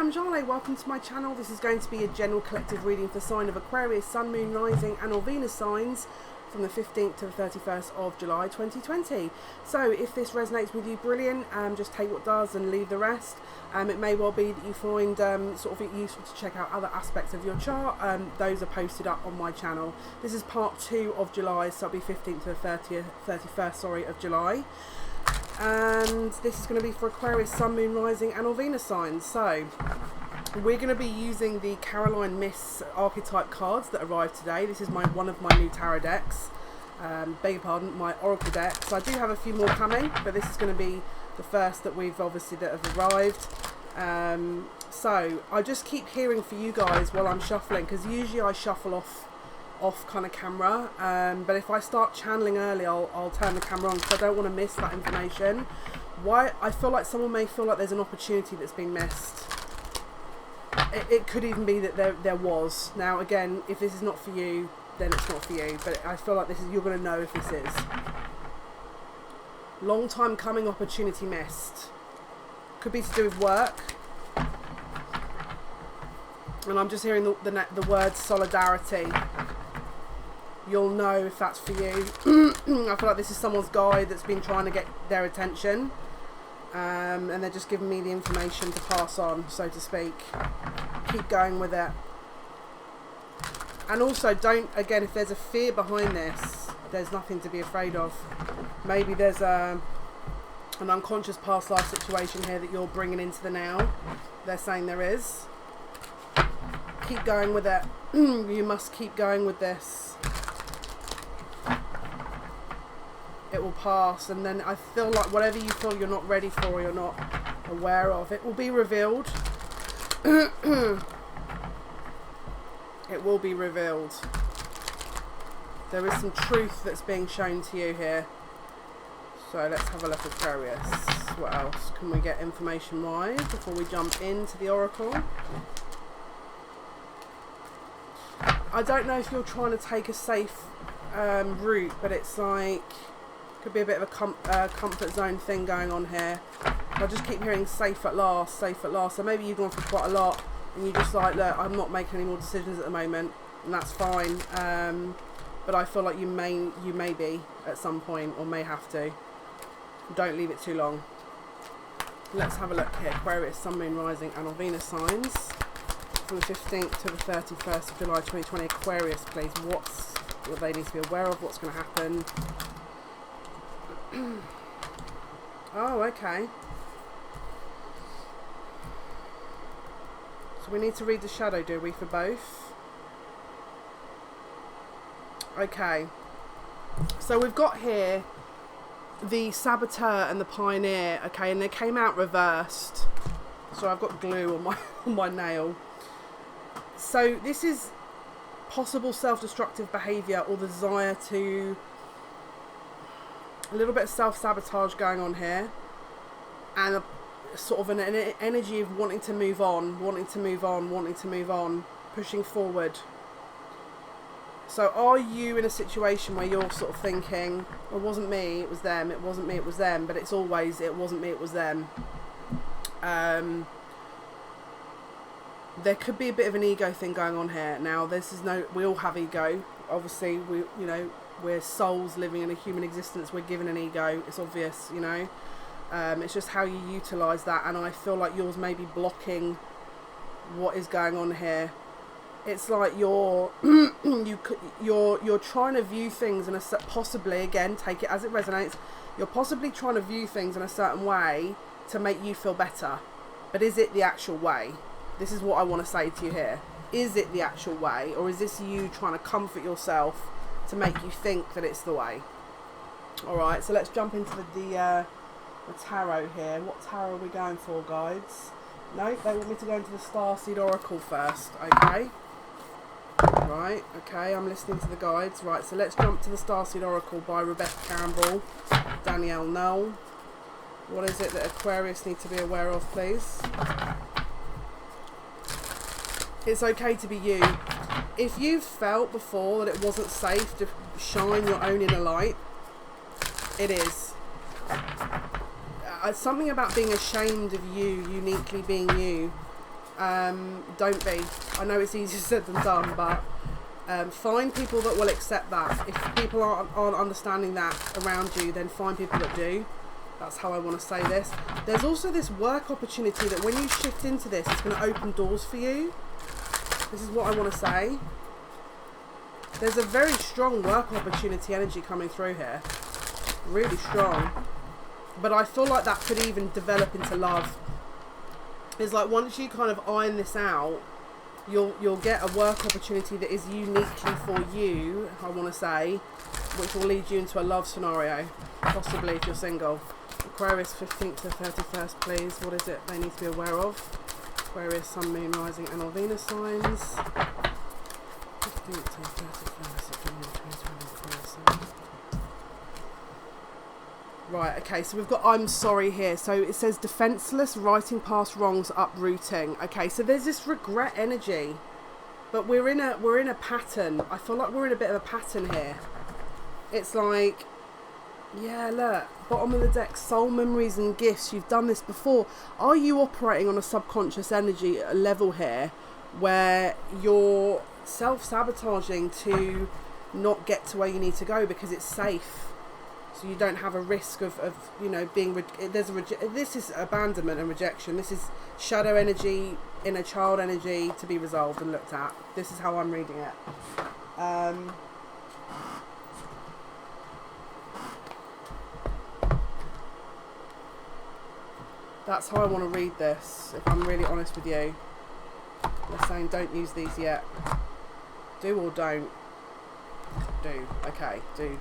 I'm Jale, welcome to my channel. This is going to be a general collective reading for the sign of Aquarius, Sun, Moon, Rising and or Venus signs from the 15th to the 31st of July 2020. So if this resonates with you, brilliant. Just take what does and leave the rest. It may well be that you find sort of useful to check out other aspects of your chart. Those are posted up on my channel. This is part 2 of July, so it'll be 15th to the 31st of July. And this is going to be for Aquarius, Sun, Moon, Rising and or Venus signs. So we're going to be using the Caroline Miss archetype cards that arrived today. This is one of my new tarot decks. Beg your pardon, my oracle deck. So I do have a few more coming, but this is going to be the first that have arrived. So I just keep hearing for you guys while I'm shuffling, because usually I shuffle off kind of camera, but if I start channeling early, I'll turn the camera on because I don't want to miss that information. Why I feel like someone may feel like there's an opportunity that's been missed. It could even be that there was. Now again, if this is not for you, then it's not for you, but I feel like you're going to know if this is. Long time coming opportunity missed. Could be to do with work. And I'm just hearing the word solidarity. You'll know if that's for you. I feel like this is someone's guide that's been trying to get their attention. And they're just giving me the information to pass on, so to speak. Keep going with it. And also, again, if there's a fear behind this, there's nothing to be afraid of. Maybe there's an unconscious past life situation here that you're bringing into the now. They're saying there is. Keep going with it. You must keep going with this. It will pass, and then I feel like whatever you feel you're not ready for or you're not aware of, it will be revealed. It will be revealed. There is some truth that's being shown to you here. So let's have a look at Aquarius. What else can we get information-wise before we jump into the oracle? I don't know if you're trying to take a safe route, but it's like could be a bit of a comfort zone thing going on here. I just keep hearing safe at last, safe at last. So maybe you've gone for quite a lot and you're just like, look, I'm not making any more decisions at the moment, and that's fine. But I feel like you may be at some point, or may have to. Don't leave it too long. Let's have a look here. Aquarius, Sun, Moon, Rising and or Venus signs from the 15th to the 31st of July 2020. Aquarius, please. What they need to be aware of? What's going to happen? Oh, okay. So we need to read the shadow, do we, for both? Okay. So we've got here the saboteur and the pioneer, okay, and they came out reversed. So I've got glue on my nail. So this is possible self-destructive behaviour or the desire to... a little bit of self-sabotage going on here, and a sort of an energy of wanting to move on, pushing forward. So are you in a situation where you're sort of thinking, it wasn't me, it was them, it wasn't me, it was them, but it's always, it wasn't me, it was them. There could be a bit of an ego thing going on here. Now, we all have ego. Obviously, we're souls living in a human existence. We're given an ego. It's obvious, you know. It's just how you utilise that, and I feel like yours may be blocking what is going on here. It's like you're trying to view things in possibly, again, take it as it resonates. You're possibly trying to view things in a certain way to make you feel better, but is it the actual way? This is what I want to say to you here. Is it the actual way, or is this you trying to comfort yourself to make you think that it's the way? Alright, so let's jump into the tarot here. What tarot are we going for, guides? No, they want me to go into the starseed oracle first, okay? Right, okay, I'm listening to the guides. Right, so let's jump to the starseed oracle by Rebecca Campbell, Danielle Knoll. What is it that Aquarius need to be aware of, please? It's okay to be you. If you've felt before that it wasn't safe to shine your own inner light, it is. Something about being ashamed of you, uniquely being you. Don't be. I know it's easier said than done, but find people that will accept that. If people aren't understanding that around you, then find people that do. That's how I want to say this. There's also this work opportunity that when you shift into this, it's going to open doors for you. This is what I want to say. There's a very strong work opportunity energy coming through here. Really strong. But I feel like that could even develop into love. It's like once you kind of iron this out, you'll get a work opportunity that is uniquely for you, I want to say, which will lead you into a love scenario, possibly if you're single. Aquarius 15th to 31st, please. What is it they need to be aware of? Aquarius, Sun, Moon, Rising and or Venus signs. 15th to 31st of January 2020. Right, okay, so we've got I'm sorry here. So it says defenseless, writing past wrongs, uprooting. Okay, so there's this regret energy. But we're in a pattern. I feel like we're in a bit of a pattern here. It's like, yeah, look, bottom of the deck, soul memories and gifts. You've done this before. Are you operating on a subconscious energy level here where you're self-sabotaging to not get to where you need to go because it's safe? So you don't have a risk of you know, being, this is abandonment and rejection. This is shadow energy, inner child energy to be resolved and looked at. This is how I'm reading it. That's how I want to read this, if I'm really honest with you. They're saying don't use these yet. Do or don't? Do. Okay. Do.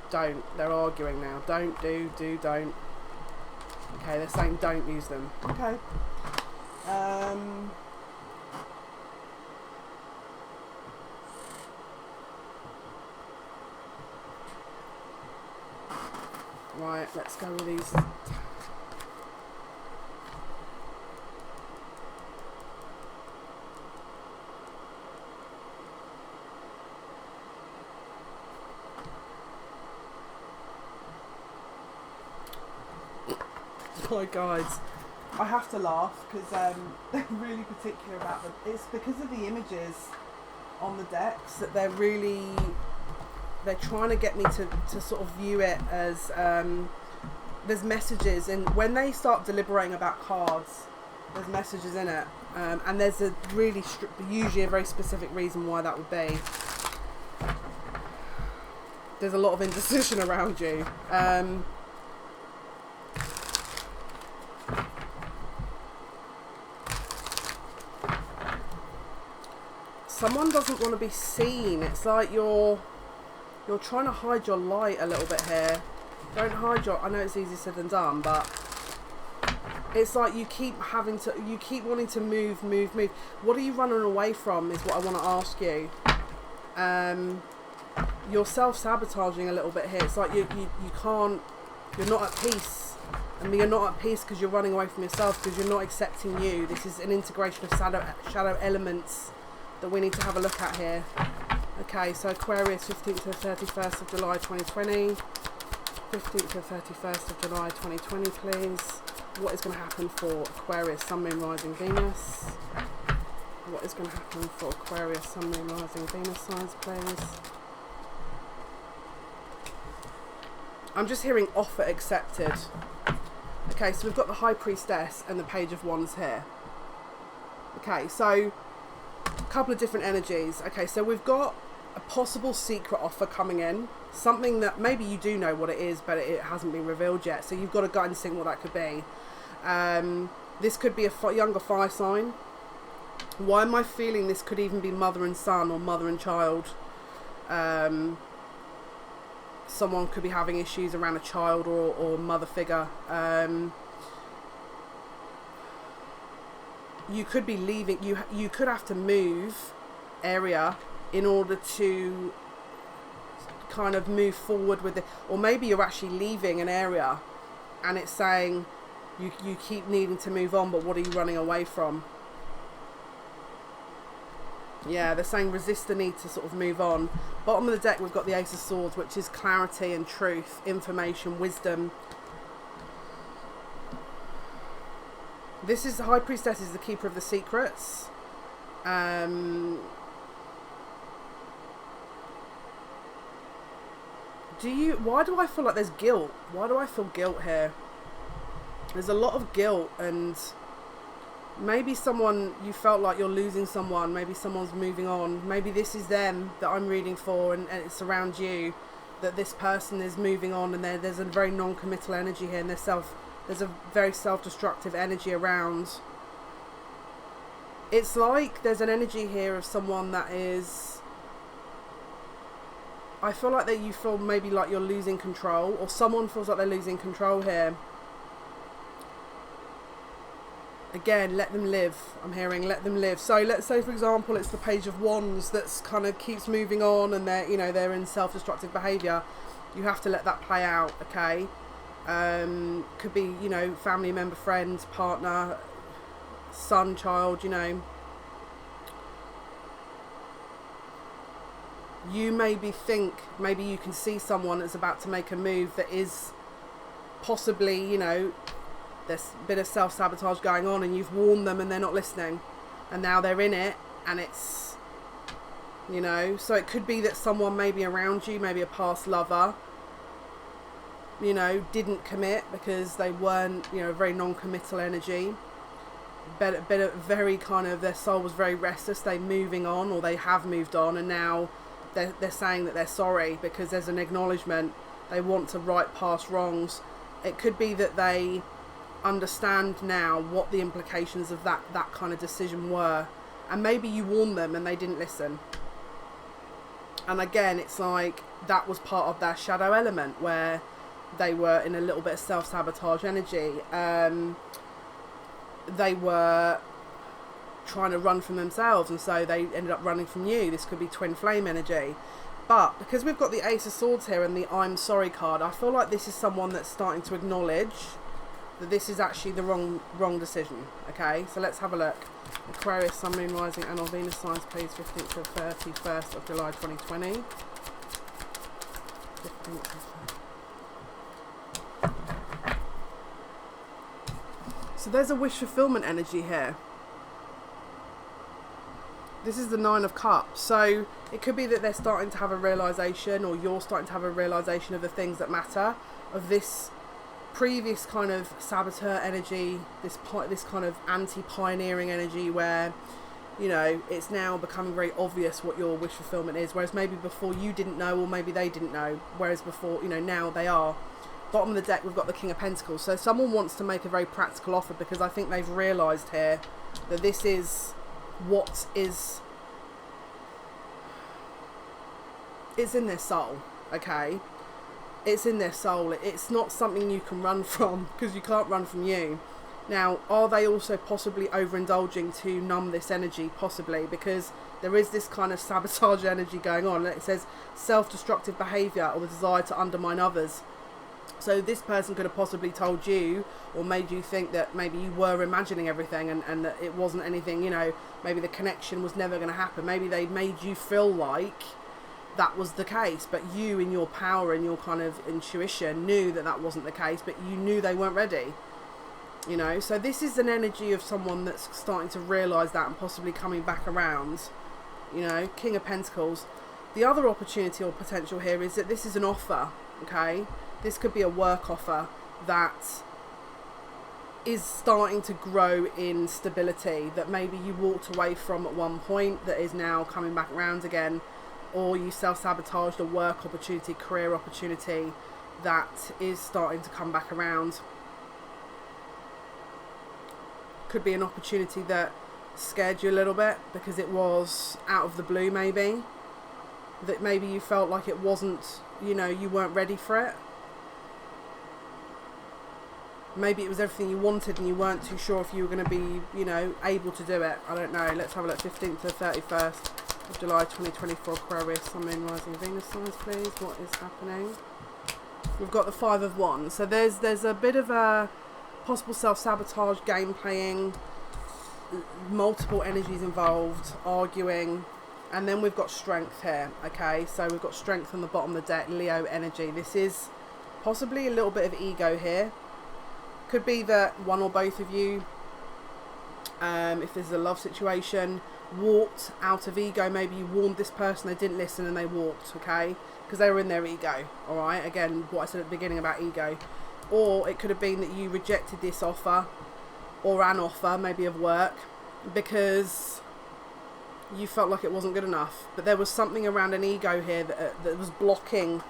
Don't. They're arguing now. Don't, do, don't. Okay, they're saying don't use them. Okay. Right, let's go with these. My guides, I have to laugh because they're really particular about them. It's because of the images on the decks that they're trying to get me to sort of view it as there's messages, and when they start deliberating about cards, there's messages in it, and there's a really usually a very specific reason why that would be. There's a lot of indecision around you. Someone doesn't want to be seen. It's like you're trying to hide your light a little bit here. Don't hide your, I know it's easier said than done, but it's like you keep wanting to move. What are you running away from is what I want to ask you. You're self-sabotaging a little bit here. It's like you can't, you're not at peace. And you're not at peace because you're running away from yourself, because you're not accepting you. This is an integration of shadow elements that we need to have a look at here. Okay, so Aquarius 15th to 31st of July 2020. 15th to 31st of July 2020, please. What is going to happen for Aquarius, Sun, Moon, Rising, Venus? What is going to happen for Aquarius, Sun, Moon, Rising, Venus signs, please? I'm just hearing offer accepted. Okay, so we've got the High Priestess and the Page of Wands here. Okay, so a couple of different energies. Okay, so we've got a possible secret offer coming in, something that maybe you do know what it is, but it hasn't been revealed yet, so you've got a gut instinct what that could be. This could be a younger fire sign. Why am I feeling this could even be mother and son or mother and child? Someone could be having issues around a child or mother figure. You could be leaving, you could have to move area in order to kind of move forward with it, or maybe you're actually leaving an area and it's saying you keep needing to move on, but what are you running away from? Yeah, they're saying resist the need to sort of move on. Bottom of the deck we've got the Ace of Swords, which is clarity and truth, information, wisdom. This is the High Priestess, is the keeper of the secrets. Why do I feel like there's guilt? Why do I feel guilt here? There's a lot of guilt, and maybe someone, you felt like you're losing someone, maybe someone's moving on, maybe this is them that I'm reading for, and it's around you, that this person is moving on, and there's a very non-committal energy here, and there's a very self-destructive energy around. It's like there's an energy here of someone that is, I feel like that you feel maybe like you're losing control, or someone feels like they're losing control here. Again, let them live. I'm hearing let them live. So let's say, for example, it's the Page of Wands that's kind of keeps moving on, and they're in self-destructive behaviour. You have to let that play out, okay? Could be, family member, friend, partner, son, child, You maybe you can see someone that's about to make a move that is possibly, there's a bit of self-sabotage going on, and you've warned them and they're not listening, and now they're in it, and it's, so it could be that someone maybe around you, maybe a past lover, didn't commit because they weren't, very non-committal energy, but very kind of, their soul was very restless, they're moving on, or they have moved on, and now they're saying that they're sorry because there's an acknowledgement, they want to right past wrongs. It could be that they understand now what the implications of that kind of decision were, and maybe you warned them and they didn't listen. And again, it's like that was part of their shadow element, where they were in a little bit of self-sabotage energy. They were trying to run from themselves, and so they ended up running from you. This could be twin flame energy. But because we've got the Ace of Swords here and the I'm sorry card, I feel like this is someone that's starting to acknowledge that this is actually the wrong decision. Okay, so let's have a look. Aquarius, Sun, Moon, Rising and or Venus signs, please. 15th to 31st of July 2020. 15th of... So there's a wish fulfillment energy here. This is the Nine of Cups. So it could be that they're starting to have a realisation, or you're starting to have a realisation of the things that matter, of this previous kind of saboteur energy, this kind of anti-pioneering energy where, it's now becoming very obvious what your wish fulfillment is, whereas maybe before you didn't know, or maybe they didn't know, whereas before, now they are. Bottom of the deck, we've got the King of Pentacles. So someone wants to make a very practical offer, because I think they've realised here that this is what is, it's in their soul, okay? It's in their soul. It's not something you can run from, because you can't run from you. Now, are they also possibly overindulging to numb this energy? Possibly, because there is this kind of sabotage energy going on. It says self-destructive behaviour, or the desire to undermine others. So this person could have possibly told you, or made you think that maybe you were imagining everything, and that it wasn't anything, maybe the connection was never going to happen. Maybe they made you feel like that was the case, but you, in your power and your kind of intuition, knew that that wasn't the case, but you knew they weren't ready. So this is an energy of someone that's starting to realise that, and possibly coming back around. King of Pentacles. The other opportunity or potential here is that this is an offer, okay? This could be a work offer that is starting to grow in stability, that maybe you walked away from at one point, that is now coming back around again, or you self-sabotaged a work opportunity, career opportunity that is starting to come back around. Could be an opportunity that scared you a little bit because it was out of the blue, maybe. That maybe you felt like it wasn't, you weren't ready for it. Maybe it was everything you wanted and you weren't too sure if you were going to be, able to do it. I don't know. Let's have a look. 15th to 31st of July 2024, Aquarius, Sun, Moon, Rising, Venus signs, please. What is happening? We've got the Five of Wands. So there's a bit of a possible self-sabotage, game playing, multiple energies involved, arguing, and then we've got strength here. Okay, so we've got strength on the bottom of the deck, Leo energy. This is possibly a little bit of ego here. Could be that one or both of you If this is a love situation, walked out of ego. Maybe you warned this person, they didn't listen and they walked, okay? Because they were in their ego, all right? Again, what I said at the beginning about ego. Or it could have been that you rejected this offer or an offer, maybe of work, because you felt like it wasn't good enough. But there was something around an ego here that was blocking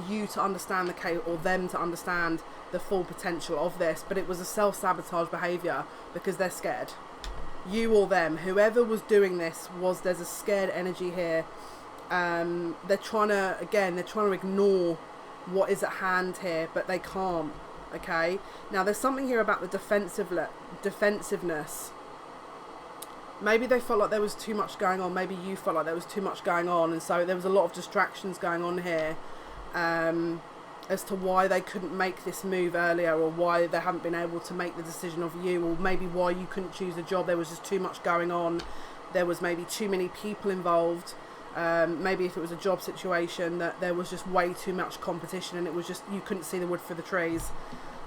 you to understand the case, or them to understand the full potential of this. But it was a self-sabotage behaviour because they're scared. You or them, whoever was doing this, there's a scared energy here. They're trying to ignore what is at hand here, but they can't. Okay, now there's something here about the defensiveness. Maybe they felt like there was too much going on. Maybe you felt like there was too much going on, and so there was a lot of distractions going on here, as to why they couldn't make this move earlier, or why they haven't been able to make the decision of you, or maybe why you couldn't choose a job. There was just too much going on. There was maybe too many people involved. Maybe if it was a job situation, that there was just way too much competition, and it was just, you couldn't see the wood for the trees.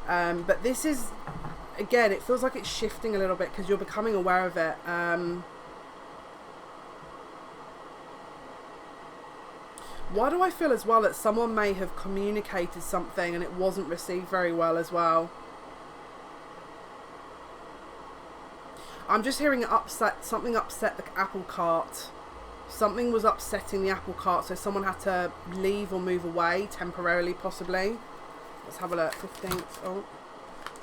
But this is, again, it feels like it's shifting a little bit because you're becoming aware of it. Why do I feel as well that someone may have communicated something and it wasn't received very well as well? I'm just hearing something upset the apple cart. Something was upsetting the apple cart, so someone had to leave or move away temporarily, possibly. Let's have a look. 15th. Oh,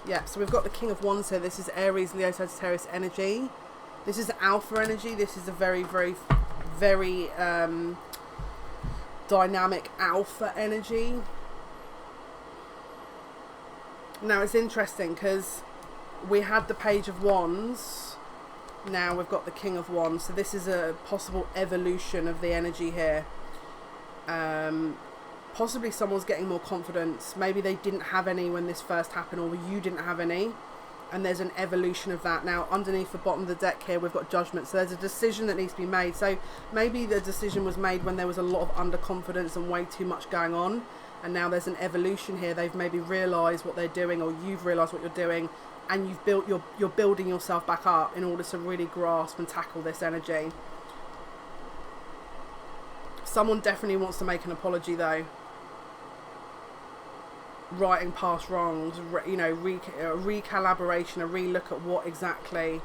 yeah. So we've got the King of Wands here. This is Aries, Leo, Sagittarius energy. This is alpha energy. This is a very, very, very dynamic alpha energy. Now it's interesting because we had the Page of Wands. Now we've got the King of Wands, so this is a possible evolution of the energy here. Possibly someone's getting more confidence. Maybe they didn't have any when this first happened, or you didn't have any, and there's an evolution of that. Now underneath the bottom of the deck here we've got Judgment, so there's a decision that needs to be made. So maybe the decision was made when there was a lot of underconfidence and way too much going on, and now there's an evolution here. They've maybe realised what they're doing, or you've realised what you're doing, and you're building yourself back up in order to really grasp and tackle this energy. Someone definitely wants to make an apology though. Righting past wrongs, recalibration, a relook at what exactly.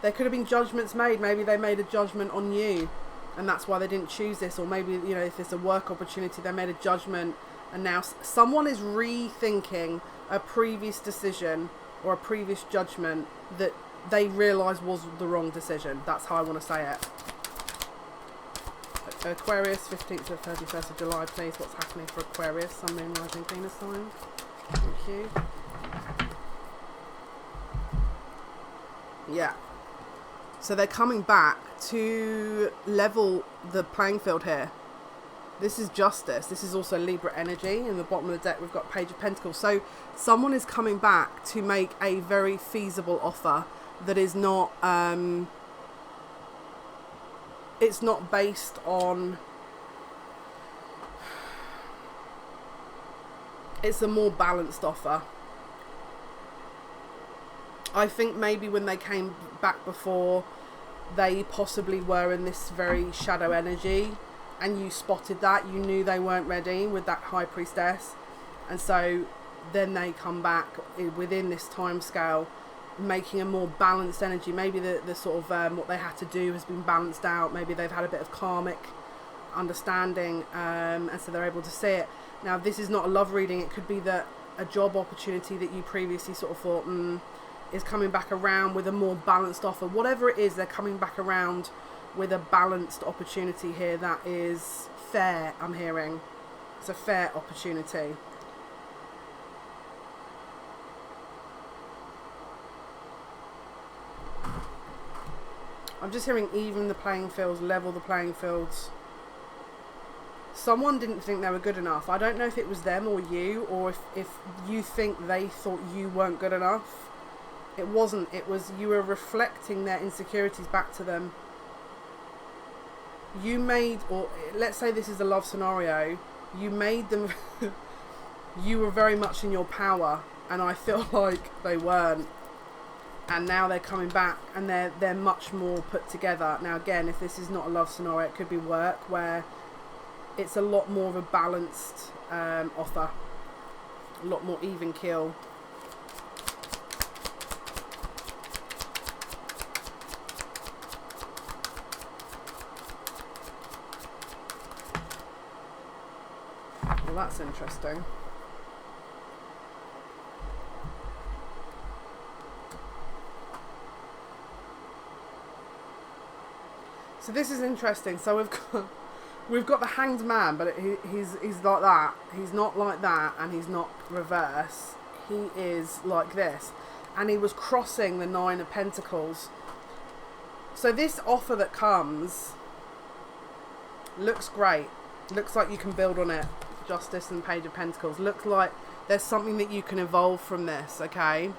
There could have been judgments made. Maybe they made a judgment on you, and that's why they didn't choose this. Or maybe, if it's a work opportunity, they made a judgment, and now someone is rethinking a previous decision or a previous judgment that they realise was the wrong decision. That's how I want to say it. Aquarius, 15th to 31st of July, please. What's happening for Aquarius? Sun, Moon, Rising, Venus sign. Thank you. Yeah. So they're coming back to level the playing field here. This is justice. This is also Libra energy. In the bottom of the deck, we've got Page of Pentacles. So someone is coming back to make a very feasible offer that is not... it's not based on... It's a more balanced offer. I think maybe when they came back before, they possibly were in this very shadow energy, and you spotted that. You knew they weren't ready with that High Priestess, and so then they come back within this time scale, making a more balanced energy. Maybe the sort of what they had to do has been balanced out. Maybe they've had a bit of karmic understanding, and so they're able to see it. Now this is not a love reading. It could be that a job opportunity that you previously sort of thought is coming back around with a more balanced offer. Whatever it is, they're coming back around with a balanced opportunity here that is fair. I'm hearing it's a fair opportunity. I'm just hearing even the playing fields, level the playing fields. Someone didn't think they were good enough. I don't know if it was them or you, or if you think they thought you weren't good enough. It wasn't. It was you were reflecting their insecurities back to them. You made, or let's say this is a love scenario, you made them, you were very much in your power, and I feel like they weren't. and now they're coming back and they're much more put together. Now again, if this is not a love scenario, it could be work where it's a lot more of a balanced offer, a lot more even keel. Well, that's interesting. So this is interesting. So we've got the Hanged Man, but he's like that. He's not like that, and he's not reverse. He is like this, and he was crossing the 9 of Pentacles. So this offer that comes looks great. Looks like you can build on it. Justice and Page of Pentacles. Looks like there's something that you can evolve from this. Okay.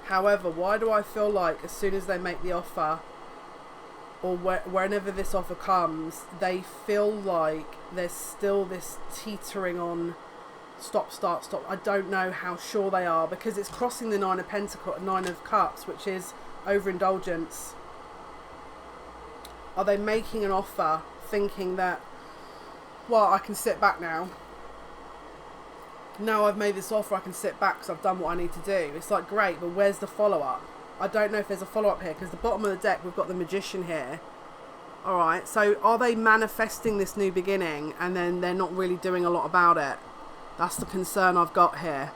However, why do I feel like as soon as they make the offer, or whenever this offer comes, they feel like there's still this teetering on stop, start, stop. I don't know how sure they are, because it's crossing the 9 of Pentacles, 9 of Cups, which is overindulgence. Are they making an offer thinking that, well, I can sit back now. Now I've made this offer, I can sit back because I've done what I need to do. It's like, great, but where's the follow-up? I don't know if there's a follow-up here, because the bottom of the deck, we've got the Magician here. Alright, so are they manifesting this new beginning and then they're not really doing a lot about it? That's the concern I've got here.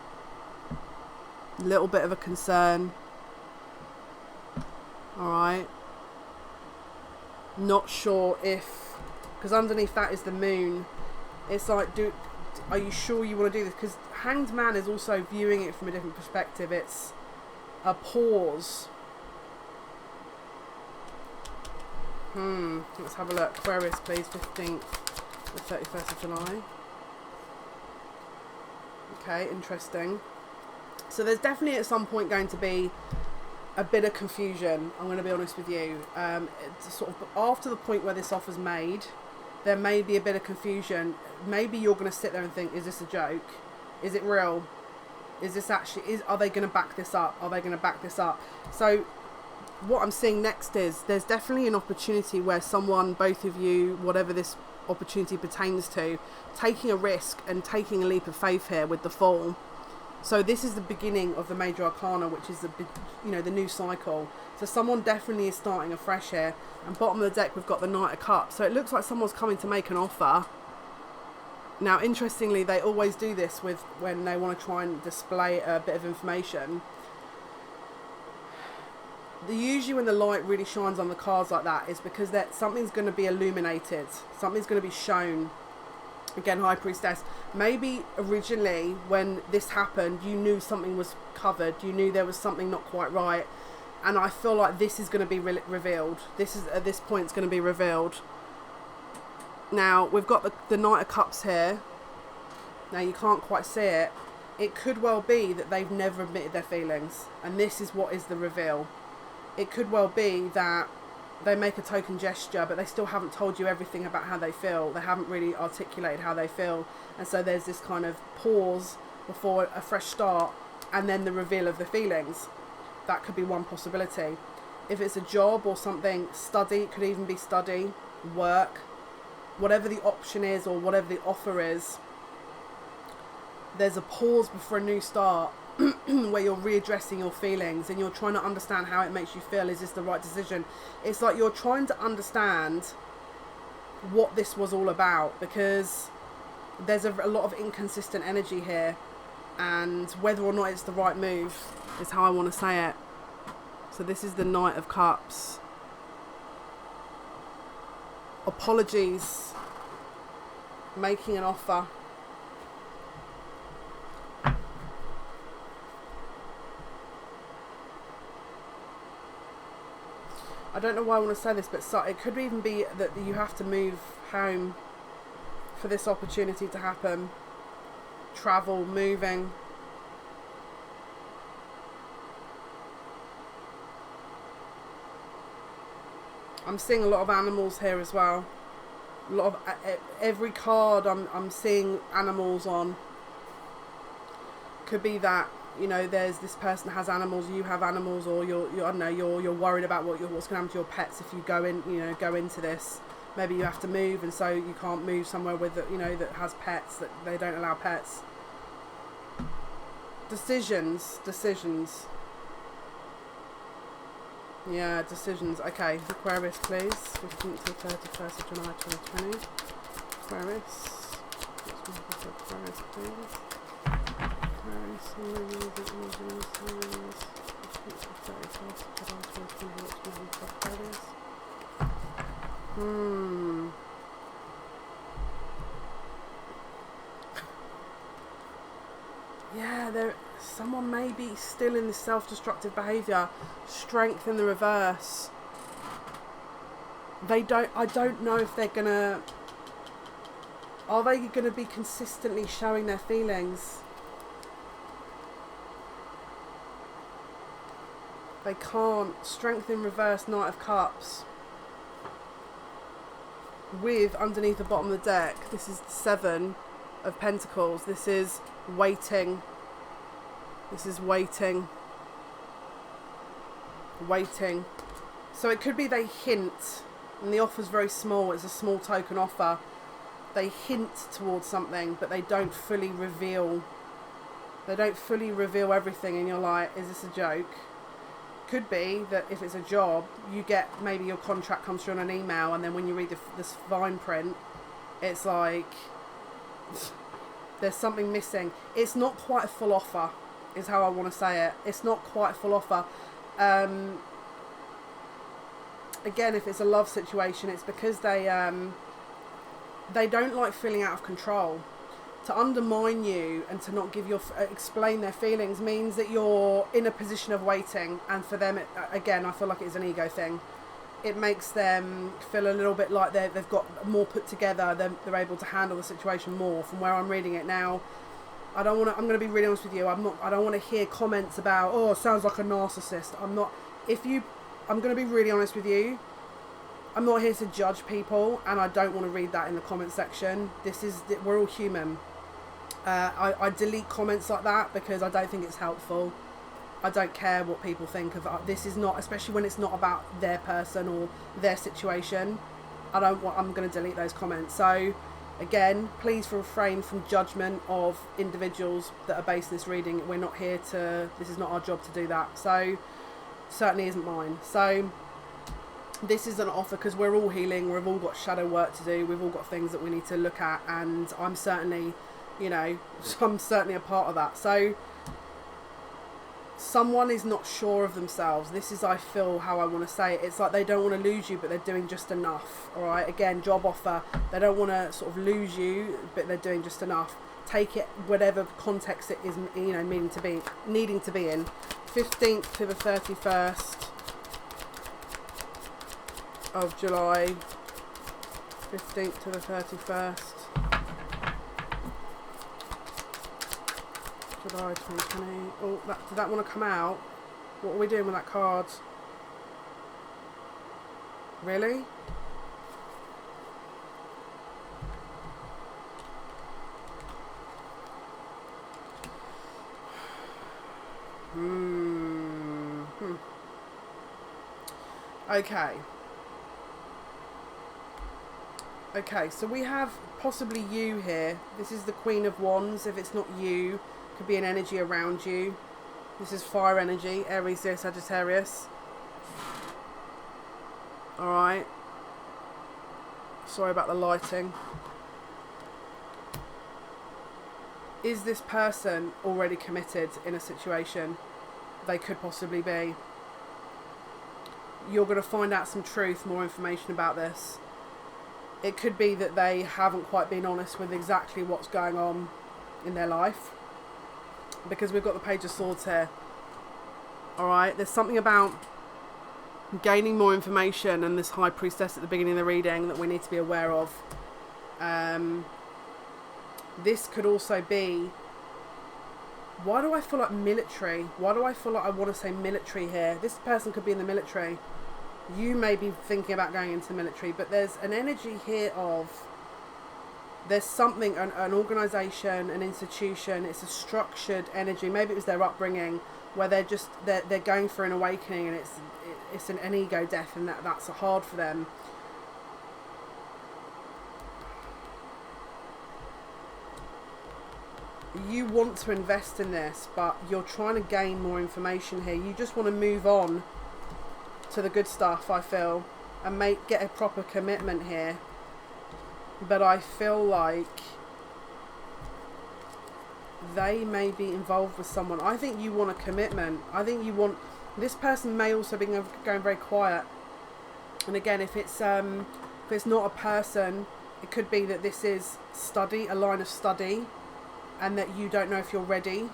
A little bit of a concern. Alright. Not sure if... because underneath that is the Moon. It's like, are you sure you want to do this? Because Hanged Man is also viewing it from a different perspective. It's a pause. Let's have a look. Aquarius, please. 15th to 31st of July. Okay, interesting. So there's definitely at some point going to be a bit of confusion. I'm going to be honest with you. It's sort of after the point where this offer's made, there may be a bit of confusion. Maybe you're going to sit there and think, is this a joke? Is it real? Is this actually, are they going to back this up? Are they going to back this up? So what I'm seeing next is there's definitely an opportunity where someone, both of you, whatever this opportunity pertains to, taking a risk and taking a leap of faith here with the Fool. So this is the beginning of the Major Arcana, which is the new cycle. So someone definitely is starting afresh here. And bottom of the deck, we've got the Knight of Cups. So it looks like someone's coming to make an offer. Now, interestingly, they always do this when they want to try and display a bit of information. Usually when the light really shines on the cards like that is because something's going to be illuminated. Something's going to be shown. Again, High Priestess. Maybe originally when this happened, you knew something was covered. You knew there was something not quite right. And I feel like this is going to be revealed. At this point, it's going to be revealed. Now, we've got the Knight of Cups here. Now, you can't quite see it. It could well be that they've never admitted their feelings. And this is what is the reveal. It could well be that they make a token gesture, but they still haven't told you everything about how they feel. They haven't really articulated how they feel. And so there's this kind of pause before a fresh start, and then the reveal of the feelings. That could be one possibility. If it's a job or something, study, it could even be study, work, whatever the option is or whatever the offer is. There's a pause before a new start where you're readdressing your feelings and you're trying to understand how it makes you feel. Is this the right decision? It's like you're trying to understand what this was all about, because there's a lot of inconsistent energy here, and whether or not it's the right move is how I want to say it. So this is the Knight of Cups. Apologies. Making an offer. I don't know why I want to say this, but it could even be that you have to move home for this opportunity to happen. Travel, moving. I'm seeing a lot of animals here as well. A lot of every card I'm seeing animals on. could be that, you know, there's this person has animals, you have animals, or you're I don't know, you're worried about what's going to happen to your pets if you go into this. Maybe you have to move, and so you can't move somewhere with that, you know, that has pets, that they don't allow pets. Decisions. Yeah, decisions. Okay, Aquarius, please. 15th to 31st of July 2020. Aquarius. Aquarius, please. Aquarius, yeah, someone may be still in this self-destructive behaviour. Strength in the reverse. I don't know if they're gonna, are they gonna be consistently showing their feelings? They can't. Strength in reverse, Knight of Cups. With, underneath the bottom of the deck, this is the 7 of Pentacles. This is waiting. This is waiting. Waiting. So it could be they hint, and the offer's very small, it's a small token offer. They hint towards something, but they don't fully reveal. They don't fully reveal everything, and you're like, is this a joke? Could be that if it's a job, you get, maybe your contract comes through on an email, and then when you read this fine print, it's like there's something missing. It's not quite a full offer, is how I want to say it. It's not quite a full offer. Again, if it's a love situation, it's because they don't like feeling out of control. To undermine you and to not give explain their feelings means that you're in a position of waiting, and for them, again, I feel like it's an ego thing. It makes them feel a little bit like they've got more put together, they're able to handle the situation more, from where I'm reading it now. I'm going to be really honest with you, I don't want to hear comments about, oh, it sounds like a narcissist. I'm going to be really honest with you, I'm not here to judge people, and I don't want to read that in the comment section. We're all human. I delete comments like that because I don't think it's helpful. I don't care what people think of this. Is not, especially when it's not about their person or their situation. I'm going to delete those comments. So again, please refrain from judgment of individuals that are based in this reading. We're not here to, this is not our job to do that. So certainly isn't mine. So this is an offer because we're all healing. We've all got shadow work to do. We've all got things that we need to look at, and I'm certainly, I'm certainly a part of that. So someone is not sure of themselves. This is, I feel, how I want to say it. It's like they don't want to lose you, but they're doing just enough. All right. Again, job offer. They don't want to sort of lose you, but they're doing just enough. Take it whatever context it is, needing to be in. 15th to the 31st of July. 15th to the 31st. July 2020. Oh, did that want to come out? What are we doing with that card? Really? Okay, so we have possibly you here. This is the Queen of Wands. If it's not you, could be an energy around you. This is fire energy, Aries, Leo, Sagittarius. Alright. Sorry about the lighting. Is this person already committed in a situation? They could possibly be. You're going to find out some truth, more information about this. It could be that they haven't quite been honest with exactly what's going on in their life, because we've got the Page of Swords here. Alright, there's something about gaining more information and this High Priestess at the beginning of the reading that we need to be aware of. This could also be, why do I feel like military? Why do I feel like I want to say military here? This person could be in the military. You may be thinking about going into the military, but there's an energy here of There's something, an organisation, an institution, it's a structured energy. Maybe it was their upbringing where they're going for an awakening, and it's an ego death, and that's hard for them. You want to invest in this, but you're trying to gain more information here. You just want to move on to the good stuff, I feel, and get a proper commitment here. But I feel like they may be involved with someone. I think you want a commitment. I think you want... This person may also be going very quiet. And again, if it's not a person, it could be that this is a line of study, and that you don't know if you're ready,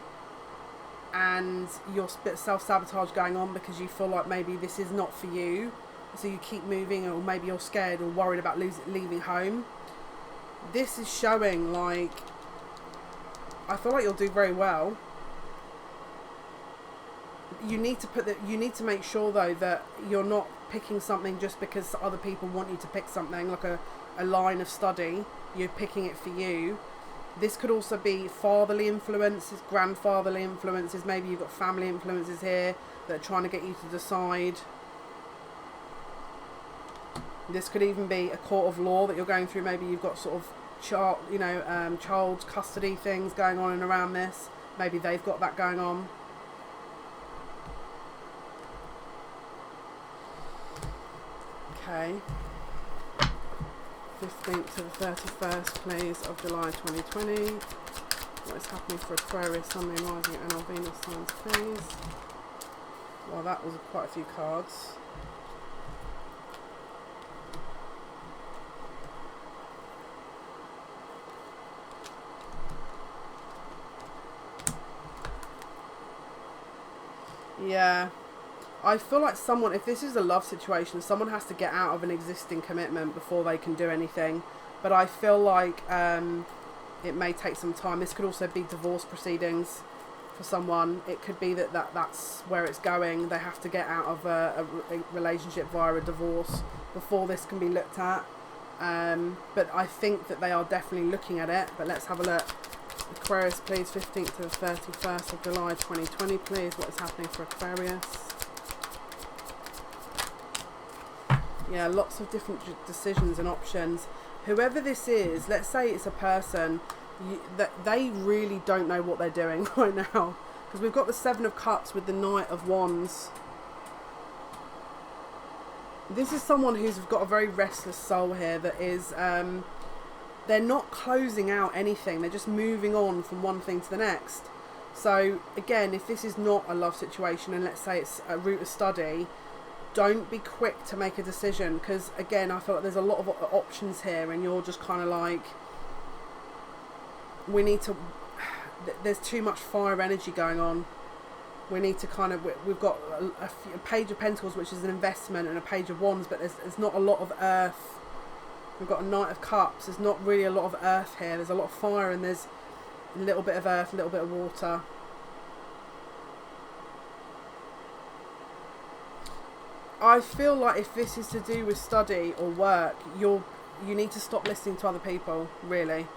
and you're a bit of self-sabotage going on because you feel like maybe this is not for you, so you keep moving, or maybe you're scared or worried about leaving home. This is showing, like, I feel like you'll do very well. You need to make sure though that you're not picking something just because other people want you to pick something, like a line of study. You're picking it for you. This could also be fatherly influences, grandfatherly influences. Maybe you've got family influences here that are trying to get you to decide. This could even be a court of law that you're going through. Maybe you've got sort of child custody things going on and around this. Maybe they've got that going on. Okay. 15th to the 31st, please, of July 2020. What is happening for Aquarius, Sun, Moon, Rising, and all Venus signs, please? Well, that was quite a few cards. Yeah. I feel like someone, if this is a love situation, someone has to get out of an existing commitment before they can do anything. But I feel like it may take some time. This could also be divorce proceedings for someone. It could be that's where it's going. They have to get out of a relationship via a divorce before this can be looked at. But I think that they are definitely looking at it. But let's have a look. Aquarius, please, 15th to the 31st of July 2020, please. What is happening for Aquarius? Yeah, lots of different decisions and options. Whoever this is, let's say it's a person, that they really don't know what they're doing right now. Because we've got the Seven of Cups with the Knight of Wands. This is someone who's got a very restless soul here that is... they're not closing out anything. They're just moving on from one thing to the next. So, again, if this is not a love situation, and let's say it's a route of study... Don't be quick to make a decision, because again I feel like there's a lot of options here, and you're just kind of like, there's too much fire energy going on. We need to kind of, we've got a Page of Pentacles, which is an investment, and a Page of Wands, but there's not a lot of earth. We've got a Knight of Cups. There's not really a lot of earth here. There's a lot of fire, and there's a little bit of earth, a little bit of water. I feel like if this is to do with study or work, you need to stop listening to other people, really.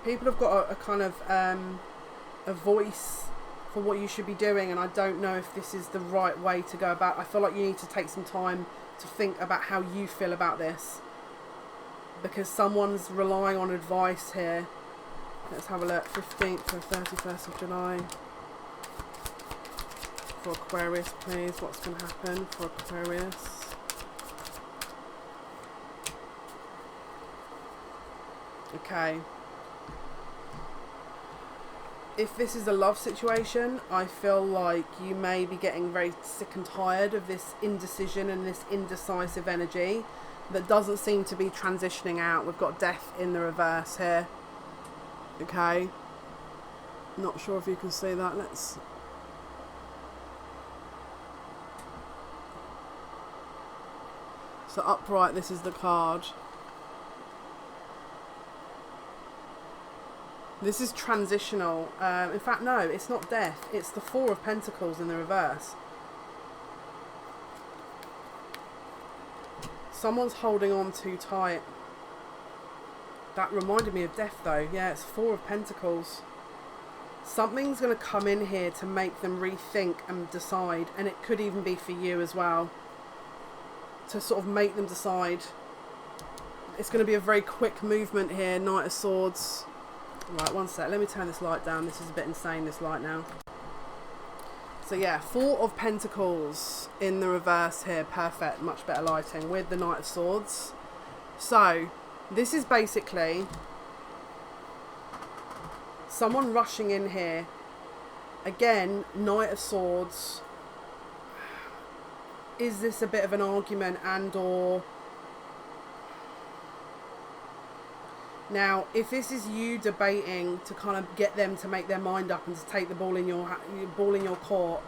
People have got a kind of a voice for what you should be doing, and I don't know if this is the right way to go about. I feel like you need to take some time to think about how you feel about this, because someone's relying on advice here. Let's have a look. 15th to 31st of July. For Aquarius, please, what's going to happen for Aquarius? Okay. If this is a love situation, I feel like you may be getting very sick and tired of this indecision and this indecisive energy that doesn't seem to be transitioning out. We've got death in the reverse here. Okay. Not sure if you can see that. Let's... So upright, this is the card. This is transitional. In fact, no, it's not death. It's the Four of Pentacles in the reverse. Someone's holding on too tight. That reminded me of death though. Yeah, it's 4 of Pentacles. Something's going to come in here to make them rethink and decide. And it could even be for you as well. To sort of make them decide. It's going to be a very quick movement here. Knight of Swords. Right, one sec. Let me turn this light down. This is a bit insane, this light now. So yeah, 4 of Pentacles in the reverse here. Perfect. Much better lighting with the Knight of Swords. So, this is basically someone rushing in here. Again, Knight of Swords. Is this a bit of an argument and or... Now, if this is you debating to kind of get them to make their mind up and to take the ball in your court,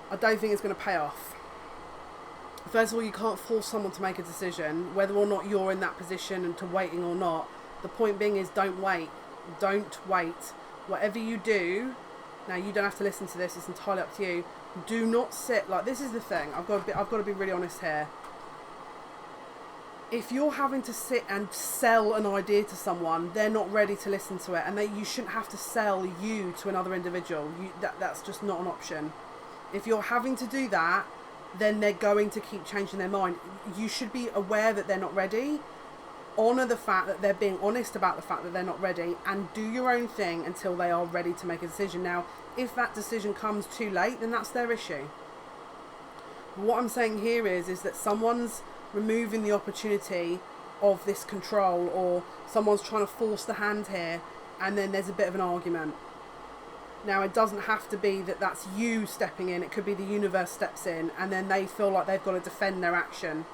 I don't think it's going to pay off. First of all, you can't force someone to make a decision, whether or not you're in that position and to waiting or not. The point being is don't wait. Don't wait. Whatever you do, now you don't have to listen to this, it's entirely up to you. Do not sit, like this is the thing, I've got to be really honest here. If you're having to sit and sell an idea to someone, they're not ready to listen to it, and you shouldn't have to sell you to another individual. That's just not an option. If you're having to do that, then they're going to keep changing their mind. You should be aware that they're not ready. Honour the fact that they're being honest about the fact that they're not ready, and do your own thing until they are ready to make a decision. Now, if that decision comes too late, then that's their issue. What I'm saying here is that someone's removing the opportunity of this control, or someone's trying to force the hand here, and then there's a bit of an argument. Now, it doesn't have to be that that's you stepping in. It could be the universe steps in, and then they feel like they've got to defend their action.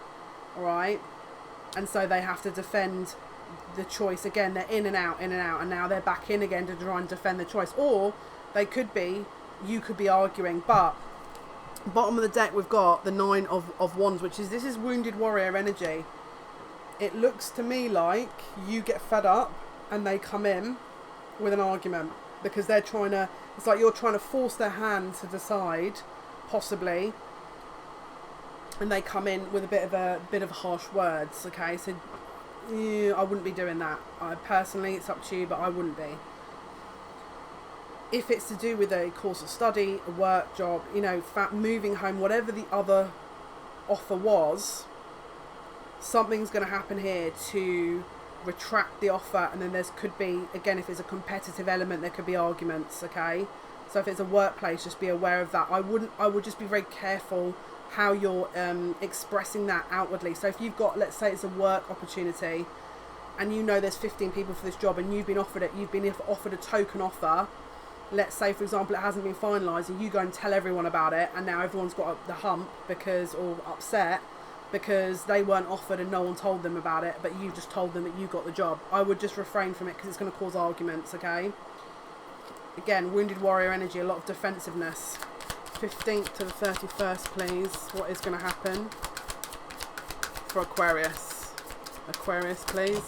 All right? And so they have to defend the choice. Again, they're in and out, and now they're back in again to try and defend the choice. Or they could be, you could be arguing. But bottom of the deck, we've got the 9 of Wands, which is, this is wounded warrior energy. It looks to me like you get fed up and they come in with an argument. Because they're trying to, it's like you're trying to force their hand to decide, possibly, and they come in with a bit of harsh words. Okay, so yeah, I wouldn't be doing that. Personally, it's up to you, but I wouldn't be. If it's to do with a course of study, a work job, you know, moving home, whatever the other offer was, something's going to happen here to retract the offer, and then could be, again, if it's a competitive element, there could be arguments. Okay, so if it's a workplace, just be aware of that. I would just be very careful how you're expressing that outwardly. So if you've got, let's say it's a work opportunity and you know there's 15 people for this job and you've been offered it, you've been offered a token offer, let's say for example it hasn't been finalised, and you go and tell everyone about it, and now everyone's got the hump or upset because they weren't offered and no one told them about it, but you just told them that you got the job. I would just refrain from it because it's going to cause arguments. Okay, again, wounded warrior energy, a lot of defensiveness. 15th to the 31st, please. What is going to happen for Aquarius? Aquarius, please.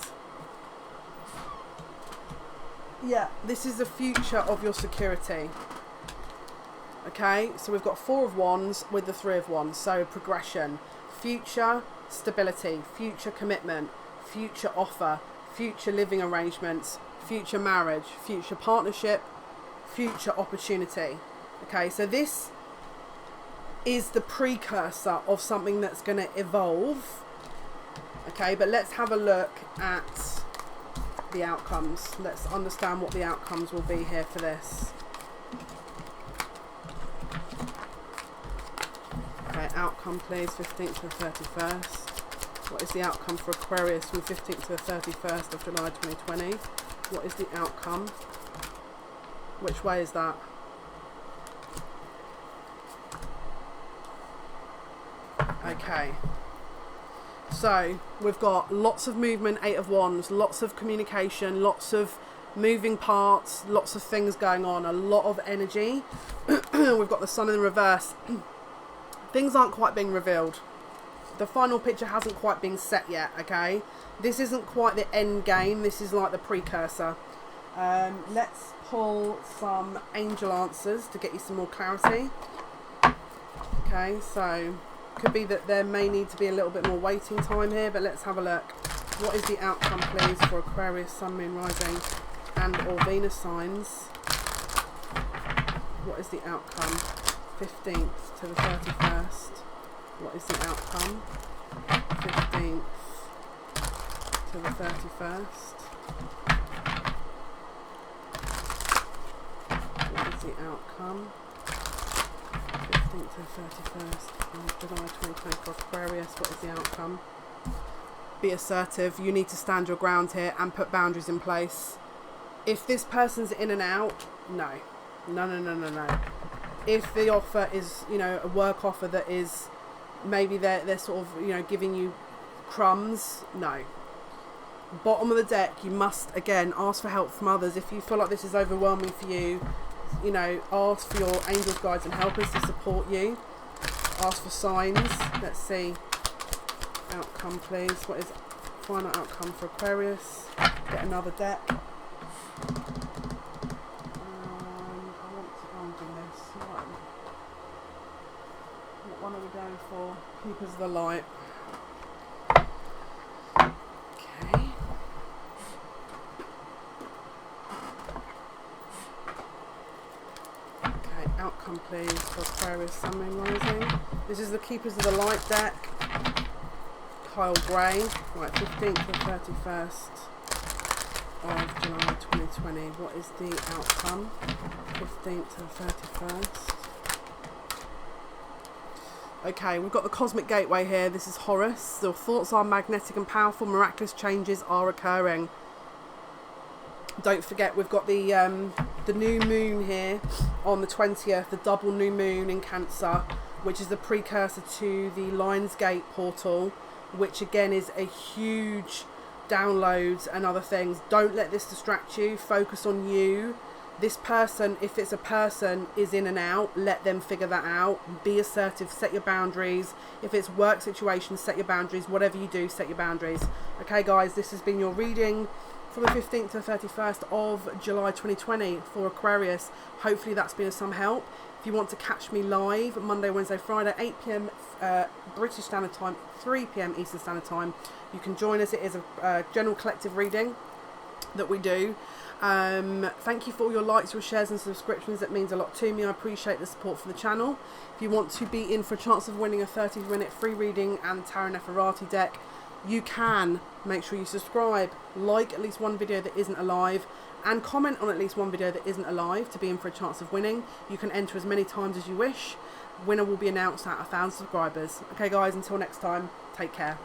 Yeah, this is the future of your security. Okay, so we've got 4 of Wands with the 3 of Wands. So progression, future stability, future commitment, future offer, future living arrangements, future marriage, future partnership, future opportunity. Okay, so this is the precursor of something that's going to evolve. Okay, but let's have a look at the outcomes. Let's understand what the outcomes will be here for this. Okay, outcome please, 15th to the 31st. What is the outcome for Aquarius from 15th to the 31st of July 2020? What is the outcome? Which way is that? Okay, so we've got lots of movement, 8 of Wands, lots of communication, lots of moving parts, lots of things going on, a lot of energy. We've got the Sun in the reverse. Things aren't quite being revealed. The final picture hasn't quite been set yet. Okay, this isn't quite the end game, this is like the precursor. Let's pull some angel answers to get you some more clarity. Okay, so could be that there may need to be a little bit more waiting time here, but let's have a look. What is the outcome, please, for Aquarius, Sun, Moon, Rising and or Venus signs? What is the outcome? 15th to the 31st. What is the outcome? 15th to the 31st. What is the outcome? 15th to the 31st of July 2020 for Aquarius. What is the outcome? Be assertive. You need to stand your ground here and put boundaries in place. If this person's in and out, no. If the offer is, you know, a work offer that is maybe they're sort of, you know, giving you crumbs, no. Bottom of the deck, you must again ask for help from others. If you feel like this is overwhelming for you, you know, ask for your angels, guides and helpers to support you. Ask for signs. Let's see. Outcome, please. What is final outcome for Aquarius? Get another deck. What one are we going for? Keepers of the Light. Okay. Okay, outcome please for Aquarius, Sun, Moon, Rising. This is the Keepers of the Light deck. Kyle Gray. Right, 15th to 31st of July 2020. What is the outcome? 15th to 31st. Okay, we've got the Cosmic Gateway here. This is Horus. Your thoughts are magnetic and powerful. Miraculous changes are occurring. Don't forget, we've got the new moon here on the 20th, the double new moon in Cancer, which is the precursor to the Lion's Gate portal, which again is a huge downloads and other things. Don't let this distract you. Focus on you. This person, if it's a person, is in and out. Let them figure that out. Be assertive. Set your boundaries. If it's work situations, set your boundaries. Whatever you do, set your boundaries. Okay, guys, this has been your reading from the 15th to the 31st of July 2020 for Aquarius. Hopefully that's been of some help. If you want to catch me live Monday, Wednesday, Friday, 8 p.m. British Standard Time, 3 p.m. Eastern Standard Time, you can join us. It is a general collective reading that we do. Thank you for all your likes, your shares and subscriptions. It means a lot to me. I appreciate the support for the channel. If you want to be in for a chance of winning a 30-minute free reading and Tarot NEFERATI deck, you can. Make sure you subscribe, like at least one video that isn't alive, and comment on at least one video that isn't alive to be in for a chance of winning. You can enter as many times as you wish. Winner will be announced at 1,000 subscribers. Okay guys, until next time, take care.